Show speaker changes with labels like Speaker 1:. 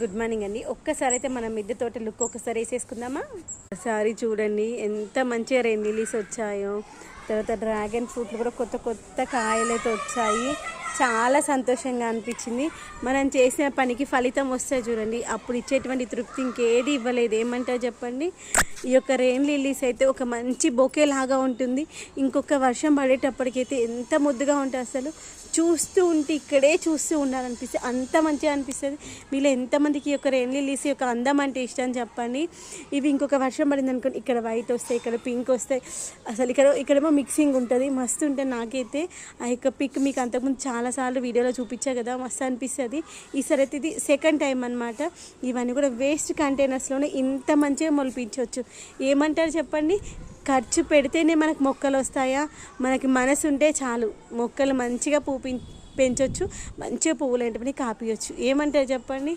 Speaker 1: Good morning అండి. ఒక్కసారి అయితే మనం మిద్దె తోట లుక్ ఒకసారి వేసేసుకుందామా. ఒకసారి చూడండి ఎంత మంచిగా రెయిన్ లిల్లీస్ వచ్చాయో. తర్వాత డ్రాగన్ ఫ్రూట్లు కూడా కొత్త కొత్త కాయలు అయితే వచ్చాయి. చాలా సంతోషంగా అనిపించింది. మనం చేసిన పనికి ఫలితం వస్తే చూడండి, అప్పుడు ఇచ్చేటువంటి తృప్తి ఇంకేది ఇవ్వలేదు. ఏమంటారు చెప్పండి. ఈ యొక్క రెయిన్ లిల్లీస్ అయితే ఒక మంచి బొకే లాగా ఉంటుంది. ఇంకొక వర్షం పడేటప్పటికైతే ఎంత ముద్దుగా ఉంటుంది, అసలు చూస్తూ ఉంటే ఇక్కడే చూస్తూ ఉండాలనిపిస్తుంది, అంత మంచిగా అనిపిస్తుంది. మీలో ఎంతమందికి ఈ యొక్క రెయిన్ లిల్లీస్ యొక్క అందం అంటే ఇష్టం చెప్పండి. ఇవి ఇంకొక వర్షం పడింది అనుకోండి, ఇక్కడ వైట్ వస్తాయి, ఇక్కడ పింక్ వస్తాయి, అసలు ఇక్కడేమో మిక్సింగ్ ఉంటుంది, మస్తు ఉంటుంది. నాకైతే ఆ యొక్క పిక్ మీకు అంతకుముందు చాలాసార్లు వీడియోలో చూపించా కదా, మస్తు అనిపిస్తుంది. ఈసారి అయితే ఇది సెకండ్ టైం అనమాట. ఇవన్నీ కూడా వేస్ట్ కంటైనర్స్లోనే ఇంత మంచిగా మొలిపించవచ్చు. ఏమంటారు చెప్పండి. ఖర్చు పెడితేనే మనకు మొక్కలు వస్తాయా? మనకి మనసు ఉంటే చాలు, మొక్కలు మంచిగా పెంచవచ్చు, మంచిగా పువ్వులు ఏంటని కాపియచ్చు. ఏమంటారు చెప్పండి.